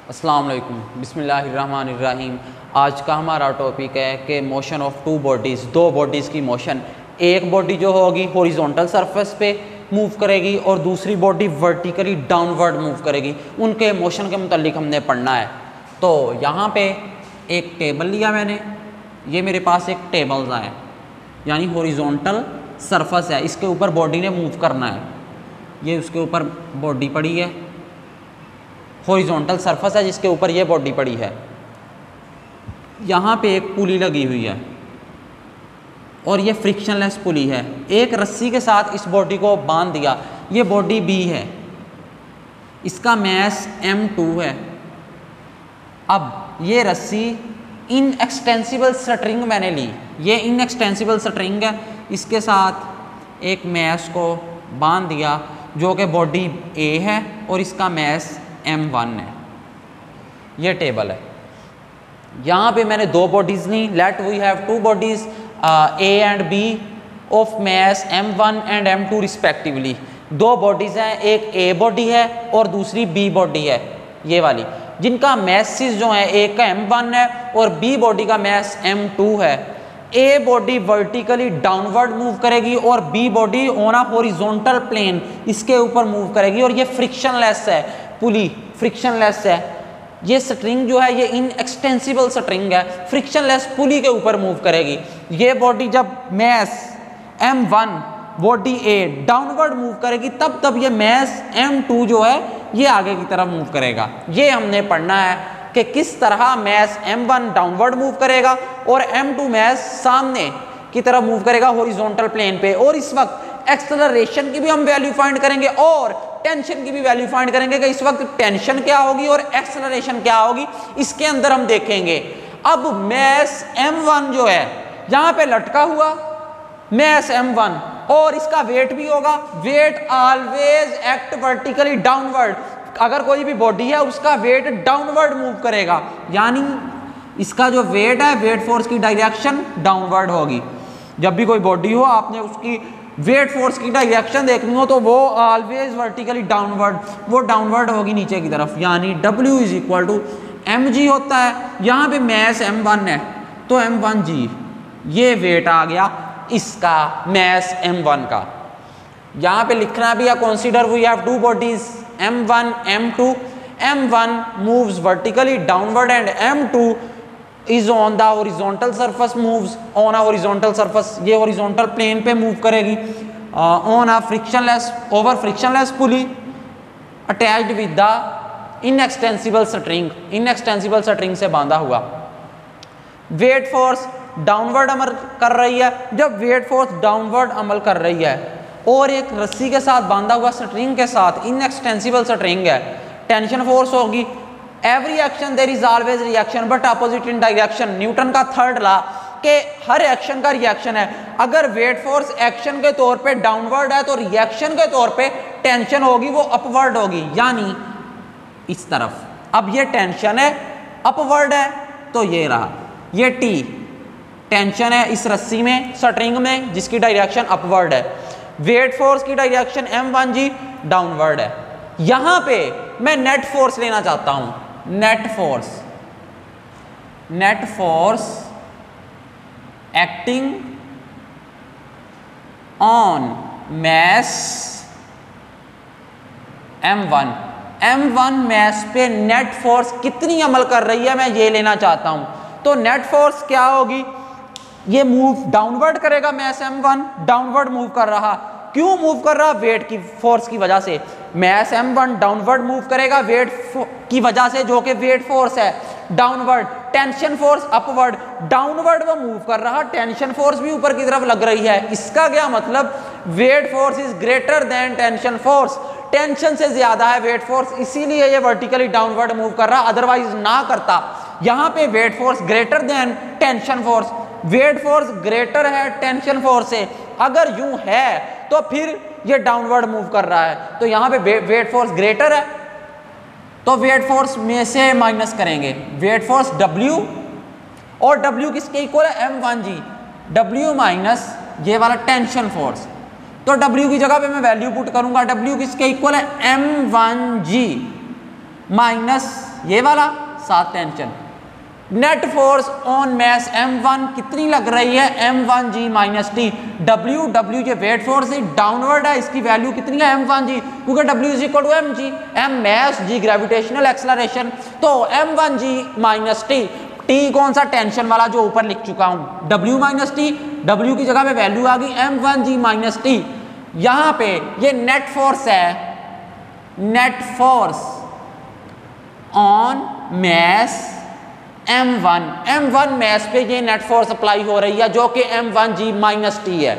अस्सलाम वालेकुम, बिस्मिल्लाहिर्रहमानिर्रहीम। आज का हमारा टॉपिक है कि मोशन ऑफ टू बॉडीज़, दो बॉडीज़ की मोशन। एक बॉडी जो होगी हॉरिजॉन्टल सरफेस पे मूव करेगी और दूसरी बॉडी वर्टिकली डाउनवर्ड मूव करेगी। उनके मोशन के मुतालिक हमने पढ़ना है। तो यहाँ पे एक टेबल लिया मैंने, ये मेरे पास एक टेबल है, यानी हॉरिजॉन्टल सरफेस है, इसके ऊपर बॉडी ने मूव करना है। ये उसके ऊपर बॉडी पड़ी है, हॉरिजॉन्टल सरफेस है जिसके ऊपर ये बॉडी पड़ी है। यहाँ पे एक पुली लगी हुई है और ये फ्रिक्शनलेस पुली है। एक रस्सी के साथ इस बॉडी को बांध दिया। ये बॉडी बी है, इसका मैस m2 है। अब ये रस्सी इनएक्सटेंसिबल स्ट्रिंग मैंने ली, ये इनएक्सटेंसिबल स्ट्रिंग है, इसके साथ एक मैस को बांध दिया जो कि बॉडी ए है और इसका मैस m1 है। ये टेबल है। यहाँ पे मैंने दो बॉडीज ली। Let we have two bodies A and B of mass m1 and m2 respectively. दो बॉडीज हैं, एक ए बॉडी है और दूसरी बी बॉडी है, ये वाली, जिनका मैसेस जो है, एक का m1 है और बी बॉडी का मैस m2 है। A body vertically downward move करेगी और B body on a horizontal plane इसके ऊपर मूव करेगी। और ये फ्रिक्शनलेस है, पुली फ्रिक्शनलेस है। ये स्ट्रिंग जो है ये इनएक्सटेंसिबल स्ट्रिंग है, फ्रिक्शनलेस पुली के ऊपर मूव करेगी। ये बॉडी जब मैस m1 बॉडी ए डाउनवर्ड मूव करेगी तब ये मैस m2 जो है ये आगे की तरफ मूव करेगा। ये हमने पढ़ना है कि किस तरह मैस m1 डाउनवर्ड मूव करेगा और m2 मैस सामने की तरफ मूव करेगा हॉरिजॉन्टल प्लेन पे। और इस वक्त एक्सेलरेशन की भी हम वैल्यू फाइंड करेंगे और टेंशन की भी वैल्यू फाइंड करेंगे कि इस वक्त टेंशन क्या होगी और एक्सेलरेशन क्या होगी, इसके अंदर हम देखेंगे। अब मैस m1 जो है यहाँ पे लटका हुआ मैस m1 और इसका वेट भी होगा। Weight always act vertically downward. अगर कोई भी बॉडी है उसका वेट डाउनवर्ड मूव करेगा, यानी इसका जो वेट है, वेट फोर्स की डायरेक्शन डाउनवर्ड होगी। जब भी कोई बॉडी हो आपने उसकी वेट फोर्स की डायरेक्शन देखनी हो तो वो ऑलवेज वर्टिकली डाउनवर्ड, वो डाउनवर्ड होगी नीचे की तरफ, यानी W is equal to mg होता है। यहाँ पे मैस m1 है तो m1g, ये वेट आ गया इसका मैस m1 का। यहाँ पे लिखना भी है, consider we have two bodies m1 m2, m1 moves vertically downward and m2 is on the horizontal surface, moves on a horizontal surface, ये horizontal plane पे move करेगी on a frictionless over frictionless pulley attached with the inextensible string, inextensible string से बांधा हुआ। Weight force downward अमल कर रही है। जब वेट फोर्स डाउनवर्ड अमल कर रही है और एक रस्सी के साथ बांधा हुआ स्ट्रिंग के साथ इनएक्सटेंसिबल स्ट्रिंग है, टेंशन फोर्स होगी। Every action there is always reaction but opposite in direction. Newton का थर्ड लॉ के हर एक्शन का रिएक्शन है। अगर वेट फोर्स एक्शन के तौर पे डाउनवर्ड है तो रिएक्शन के तौर पे टेंशन होगी वो अपवर्ड होगी, यानी इस तरफ। अब ये टेंशन है, अपवर्ड है, तो ये रहा, ये T टेंशन है इस रस्सी में, स्ट्रिंग में, जिसकी डायरेक्शन अपवर्ड है। वेट फोर्स की डायरेक्शन m1g डाउनवर्ड है। यहां पे मैं नेट फोर्स लेना चाहता हूं। Net force acting on mass m1 mass पे नेट फोर्स कितनी अमल कर रही है मैं ये लेना चाहता हूं। तो नेट फोर्स क्या होगी, ये मूव डाउनवर्ड करेगा, मैस m1 डाउनवर्ड मूव कर रहा। क्यों मूव कर रहा? वेट की फोर्स की वजह से। मैस m1 डाउनवर्ड मूव करेगा वेट की वजह से, जो कि वेट फोर्स है downward. Tension force upward, downward वो मूव कर रहा, टेंशन फोर्स भी ऊपर की तरफ लग रही है। इसका क्या मतलब, weight force is greater than tension force. Tension से ज्यादा है वेट फोर्स, इसीलिए ये वर्टिकली डाउनवर्ड मूव कर रहा, अदरवाइज ना करता। यहाँ पे weight force greater than tension force, weight force greater है टेंशन फोर्स से। अगर यूं है तो फिर ये डाउनवर्ड मूव कर रहा है, तो यहाँ पे वेट फोर्स ग्रेटर है तो वेट फोर्स में से माइनस करेंगे वेट फोर्स W, और W किसके इक्वल है, m1g। W माइनस ये वाला टेंशन फोर्स, तो W की जगह पे मैं वैल्यू पुट करूंगा। W किसके इक्वल है, m1g माइनस ये वाला, साथ tension. Net force on mass M1 कितनी लग रही है, M1G माइनस टी। W ये वेट फोर्स है, डाउनवर्ड है, इसकी वैल्यू कितनी है M1G, क्योंकि W is equal to mg, m mass, g gravitational acceleration, तो M1G माइनस टी। टी कौन सा, टेंशन वाला जो ऊपर लिख चुका हूं, W माइनस टी, W की जगह पे वैल्यू आ गई M1G माइनस टी। यहां पे ये नेट फोर्स है, net force on mass M1 mass पे ये नेट फोर्स अप्लाई हो रही है जो कि M1G माइनस टी है।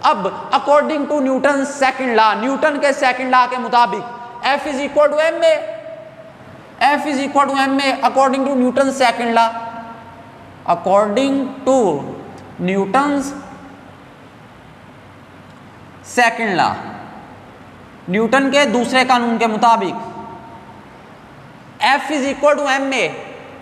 अब according to Newton second law, Newton के सेकंड लॉ के मुताबिक F is equal to ma, F is equal to ma according to Newton second law, according to Newton second law, Newton के दूसरे कानून के मुताबिक F is equal to ma,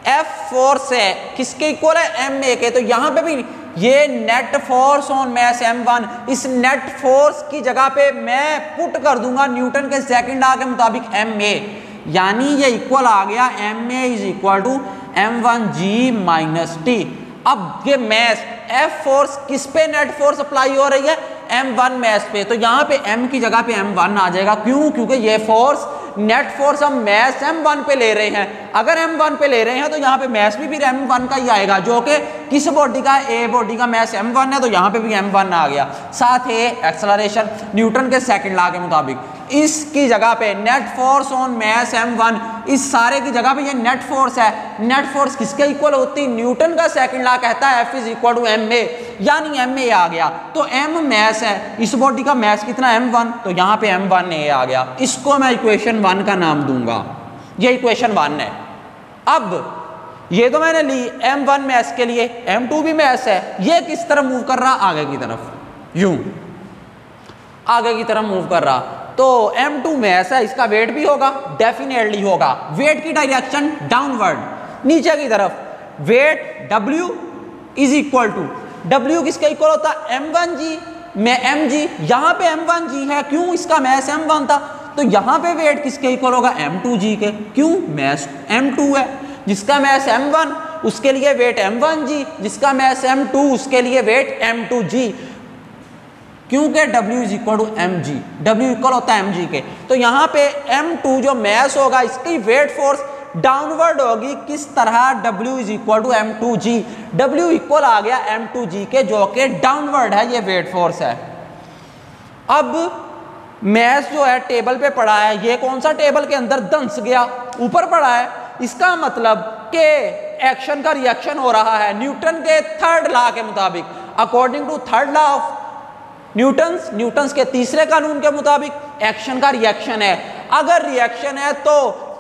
F force है किसके इक्वल है, ma के। तो यहां पे भी ये net force on mass M1, इस नेट फोर्स की जगह पे मैं पुट कर दूंगा न्यूटन के सेकंड लॉ के मुताबिक ma, यानी ये इक्वल आ गया ma is equal to M1G minus T. अब ये मैस F फोर्स किस पे नेट फोर्स अप्लाई हो रही है, M1 मैस पे, तो यहाँ पे M की जगह पे M1 आ जाएगा। क्यों, क्योंकि ये फोर्स नेट फोर्स हम मैस M1 पे ले रहे हैं। अगर M1 पे ले रहे हैं तो यहाँ पे मैस भी फिर M1 का ही आएगा, जो कि किस बॉडी का, A बॉडी का मैस M1 है, तो यहाँ पे भी M1 आ गया। साथ ही एक्सेलरेशन न्यूटन के सेकंड लॉ के मुताबिक इसकी जगह पे net force on mass M1, इस सारे की जगह पे ये नेट फोर्स है। नेट फोर्स किसके इक्वल होती है, न्यूटन का सेकंड लॉ कहता है F is equal to ma, यानी ma आ गया। तो M मैस है, इस बॉडी का मैस कितना M1, तो यहाँ पे M1a आ गया। इसको मैं इक्वेशन 1 का नाम दूंगा, ये इक्वेशन 1 है। अब ये तो मैंने ली M1 मैस के लिए, M2 भी मैस है, ये किस तरफ मूव कर रहा, आगे की तरफ, यूं आगे की तरफ मूव कर रहा, तो M2 मैस है, इसका वेट भी होगा, डेफिनेटली होगा। वेट की डायरेक्शन डाउनवर्ड, नीचे की तरफ। Weight W is equal to, W किसके इक्वल होता है, M1G में mg, यहाँ पे M1G है, क्यों, इसका मैस M1 था, तो यहाँ पे वेट किसके इक्वल होगा, M2G के, क्यों, मैस M2 है, जिसका मैस M1 उसके लिए वेट M1G, जिसका मैस M2 उसके लिए वेट M2G, क्योंकि W is equal to mg, W equal होता है mg के। तो यहाँ पे M2 जो मैस होगा इसकी वेट फोर्स डाउनवर्ड होगी, किस तरह, W is equal to M2G, W equal आ गया M2G के, जो कि डाउनवर्ड है, ये वेट फोर्स है। अब मैस जो है टेबल पे पड़ा है, ये कौन सा टेबल के अंदर दंस गया, ऊपर पड़ा है, इसका मतलब कि एक्शन का रिएक्शन हो रहा है न्यूटन के थर्ड लॉ के मुताबिक, according to third law of Newton's के तीसरे कानून के मुताबिक एक्शन का रिएक्शन है। अगर रिएक्शन है तो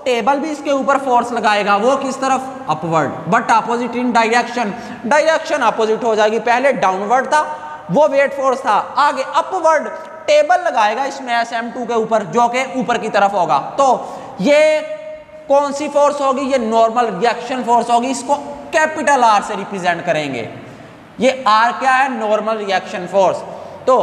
टेबल भी इसके ऊपर फोर्स लगाएगा, वो किस तरफ, upward, but opposite in direction, direction opposite हो जाएगी। पहले डाउनवर्ड था, वो वेट फोर्स था, आगे अपवर्ड टेबल लगाएगा इस मैस M2 के ऊपर, जो कि ऊपर की तरफ होगा। तो ये कौन सी फोर्स होगी, ये नॉर्मल रिएक्शन फोर्स होगी, इसको कैपिटल R से रिप्रेजेंट करेंगे। ये R क्या है, नॉर्मल रिएक्शन फोर्स। तो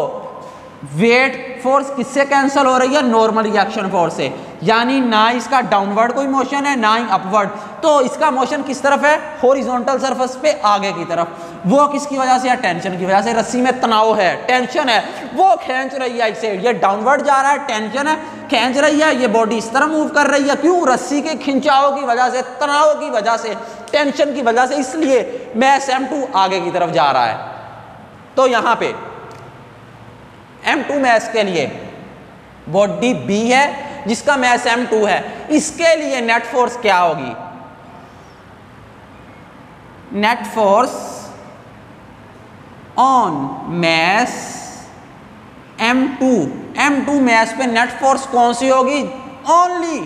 वेट फोर्स किससे कैंसिल हो रही है, नॉर्मल रिएक्शन फोर्स से, यानी ना इसका डाउनवर्ड कोई मोशन है ना ही अपवर्ड, तो इसका मोशन किस तरफ है, हॉरिजॉन्टल सरफेस पे आगे की तरफ। वो किसकी वजह से है, टेंशन की वजह से, रस्सी में तनाव है, टेंशन है, वो खींच रही है इसे, ये डाउनवर्ड जा रहा है, टेंशन है, खींच रही है, ये बॉडी इस तरह मूव कर रही है, क्यों, रस्सी के खिंचाव की वजह से, तनाव की वजह से, टेंशन की वजह से, इसलिए मैस M2 आगे की तरफ जा रहा है। तो यहाँ पे M2 मैस के लिए बॉडी B है जिसका मैस M2 है, इसके लिए नेट फोर्स क्या होगी, net force on mass M2 mass पे नेट फोर्स कौन सी होगी, ओनली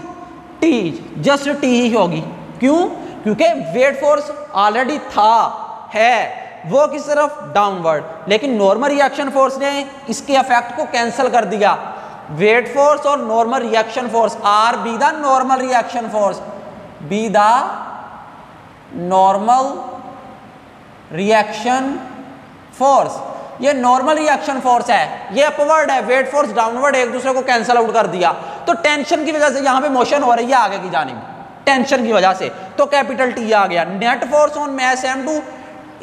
T, जस्ट T ही होगी। क्यों, क्योंकि वेट फोर्स ऑलरेडी था, है, वो किस तरफ, डाउनवर्ड, लेकिन नॉर्मल रिएक्शन फोर्स ने इसके इफेक्ट को कैंसिल कर दिया। वेट फोर्स और normal reaction force, R be the normal reaction force, be the normal reaction force, ये नॉर्मल रिएक्शन फोर्स है, ये अपवर्ड है, वेट फोर्स डाउनवर्ड, एक दूसरे को कैंसिल आउट कर दिया। तो टेंशन की वजह से यहां पे मोशन हो रही है आगे की जानिब, टेंशन की वजह से, तो कैपिटल टी आ गया। Net force on mass m2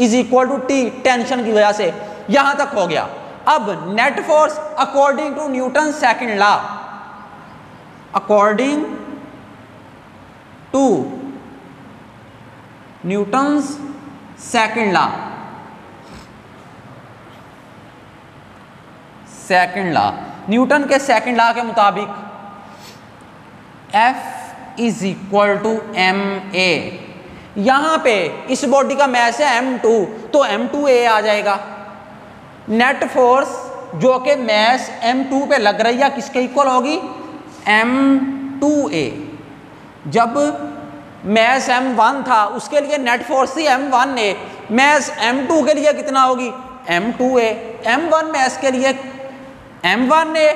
is equal to T, tension की वजह से, यहां तक हो गया। अब net force according to Newton second law, according to Newton's second law, second law, Newton के सेकंड लॉ के मुताबिक F is equal to M A. यहां पे इस बॉडी का मैस है m2, तो m2a आ जाएगा। नेट फोर्स जो कि मैस m2 पे लग रही है किसके इक्वल होगी, m2a। जब मैस m1 था उसके लिए नेट फोर्स थी m1a, मैस m2 के लिए कितना होगी, m2a। m1 मैस के लिए m1a,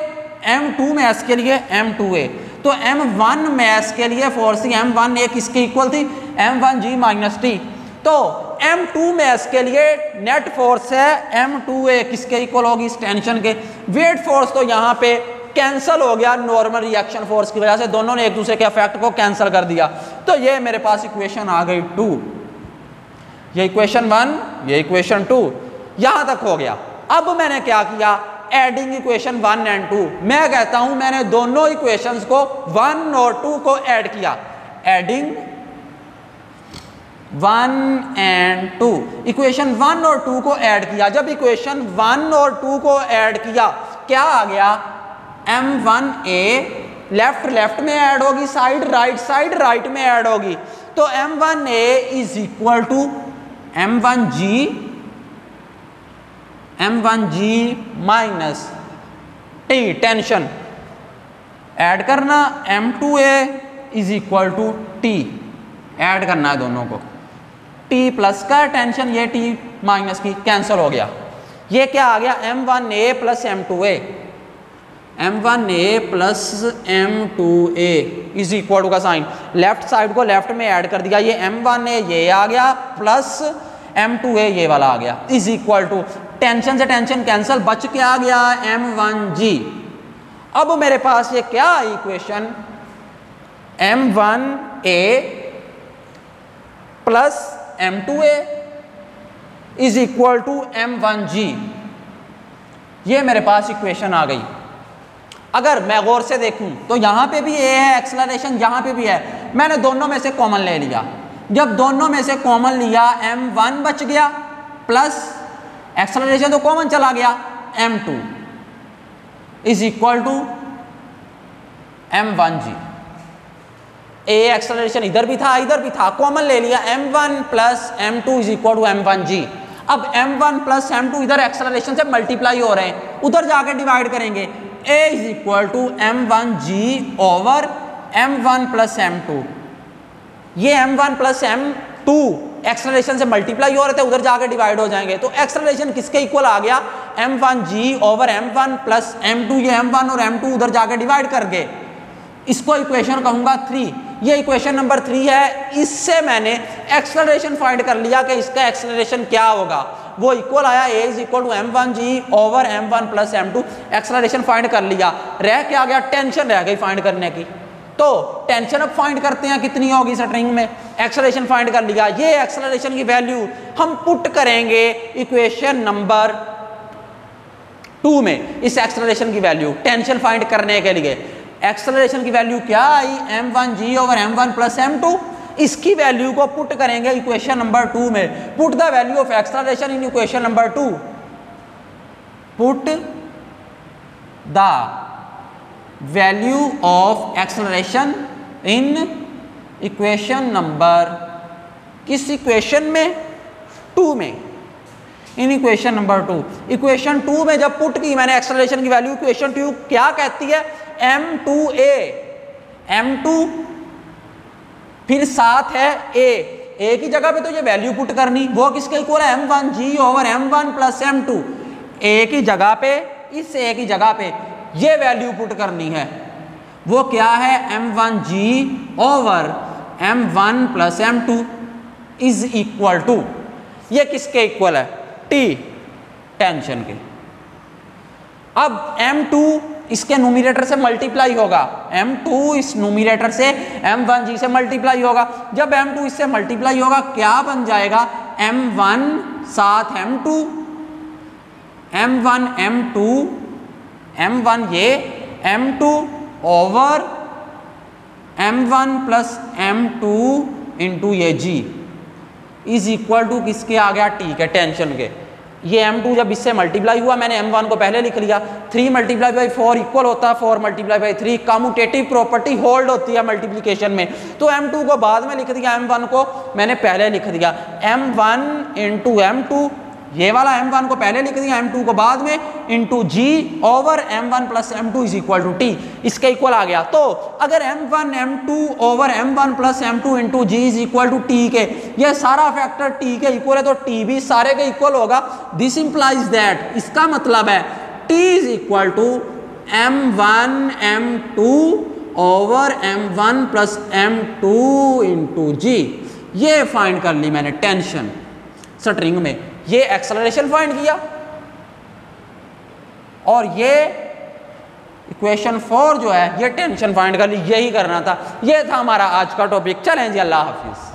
m2 मैस के लिए m2a, तो m1 मैस के लिए फोर्स थी m1a किसके इक्वल थी, m1g माइनस टी। तो m2 मैस के लिए नेट फोर्स है m2a किसके इक्वल होगी, इस टेंशन के। वेट फोर्स तो यहाँ पे कैंसल हो गया नॉर्मल रिएक्शन फोर्स की वजह से, दोनों ने एक दूसरे के इफेक्ट को कैंसिल कर दिया। तो ये मेरे पास इक्वेशन आ गई 2, ये इक्वेशन 1, ये इक्वेशन 2, यहां तक हो गया। अब मैंने क्या किया, एडिंग इक्वेशन 1 एंड 2। मैं कहता हूं मैंने दोनों इक्वेशंस को 1 और 2 को ऐड किया, एडिंग 1 एंड 2, इक्वेशन 1 और 2 को ऐड किया। जब इक्वेशन 1 और 2 को ऐड किया क्या आ गया, m1a लेफ्ट लेफ्ट में ऐड होगी, साइड राइट में ऐड होगी, तो m1a is equal to m1g minus T, tension add करना, m2a is equal to T, add करना है दोनों को, t प्लस का टेंशन, ये t माइनस की कैंसिल हो गया। ये क्या आ गया, m1a plus m2a, m1a plus m2a is equal to का साइन, लेफ्ट साइड को लेफ्ट में ऐड कर दिया, ये m1a ये आ गया प्लस m2a ये वाला आ गया, इज इक्वल टू टेंशन से टेंशन कैंसिल, बच के आ गया m1g। अब मेरे पास ये क्या equation, m1a plus m2a is equal to m1g, ये मेरे पास इक्वेशन आ गई। अगर मैं गौर से देखूं तो यहां पे भी a है, एक्सेलरेशन यहां पे भी है, मैंने दोनों में से कॉमन ले लिया। जब दोनों में से कॉमन लिया m1 बच गया प्लस एक्सेलरेशन तो कॉमन चला गया, m2 is equal to m1g। a acceleration इधर भी था, कॉमन ले लिया, m1 plus m2 is equal to m1g। अब m1 प्लस m2 इधर एक्सेलरेशन से मल्टीप्लाई हो रहे हैं, उधर जाकर डिवाइड करेंगे, a is equal to m1g over m1 plus m2। ये m1 प्लस m2 एक्सेलरेशन से मल्टीप्लाई हो रहे थे, उधर जाकर डिवाइड हो जाएंगे, तो एक्सेलरेशन किसके इक्वल आ गया, m1g over m1 plus m2, ये m1 और m2 उधर जाकर डिवाइड करके, इसको इक्वेशन कहूंगा 3। ये इक्वेशन नंबर 3 है। इससे मैंने एक्सेलरेशन फाइंड कर लिया कि इसका एक्सेलरेशन क्या होगा, वो इक्वल आया, a is equal to m1g over m1 plus m2, acceleration find कर लिया। रह क्या गया, टेंशन रह गई फाइंड करने की, तो टेंशन अब फाइंड करते हैं कितनी होगी स्ट्रिंग में, एक्सेलरेशन फाइंड कर लिया। ये एक्सेलरेशन की वैल्यू हम पुट करेंगे इक्वेशन नंबर 2 में, इस एक्सेलरेशन की वैल्यू टेंशन फाइंड करने के लिए। एक्सेलरेशन की वैल्यू क्या आई, m1g over m1 plus m2, इसकी वैल्यू को पुट करेंगे इक्वेशन नंबर 2 में। Put the value of acceleration in equation number 2, put the value of acceleration in equation number, किस इक्वेशन में, 2 में, इन इक्वेशन नंबर 2। इक्वेशन 2 में जब पुट की मैंने एक्सेलरेशन की वैल्यू, इक्वेशन 2 क्या कहती है, m2a, m2 फिर साथ है a की जगह पे तो ये वैल्यू पुट करनी, वो किसके इक्वल है, m1g over m1 plus m2, a की जगह पे, इस a की जगह पे ये वैल्यू पुट करनी है, वो क्या है, m1g over m1 plus m2 is equal to, ये किसके इक्वल है, t, टेंशन के। अब m2 इसके न्यूमरेटर से मल्टीप्लाई होगा, m2 इस न्यूमरेटर से m1g से मल्टीप्लाई होगा। जब m2 इससे मल्टीप्लाई होगा क्या बन जाएगा, m1 साथ m2, m1 m2, m1 ये m2 over m1 plus m2 into ये g इज इक्वल टू किसके आ गया, t के, टेंशन के। ये m2 जब इससे मल्टीप्लाई हुआ, मैंने m1 को पहले लिख लिया, 3 मल्टीप्लाई बाई 4 इक्वल होता है 4 multiply by 3, commutative property hold होती है मल्टीप्लिकेशन में। तो m2 को बाद में लिख दिया, m1 को मैंने पहले लिख दिया, m1 इंटू m2, ये वाला m1 को पहले लिख दिया, m2 को बाद में, into g over m1 plus m2 is equal to t, इसके इक्वल आ गया। तो अगर m1 m2 over m1 plus m2 into g is equal to t के, ये सारा फैक्टर t के इक्वल है तो t भी सारे के इक्वल होगा। दिस इंप्लाइज दैट, इसका मतलब है t is equal to m1 m2 over m1 plus m2 into g। ये फाइंड कर ली मैंने टेंशन स्ट्रिंग में, ये एक्सेलरेशन फाइंड किया और ये इक्वेशन 4 जो है ये टेंशन फाइंड कर ली, यही करना था। ये था हमारा आज का टॉपिक। चलें जी, अल्लाह हाफिज।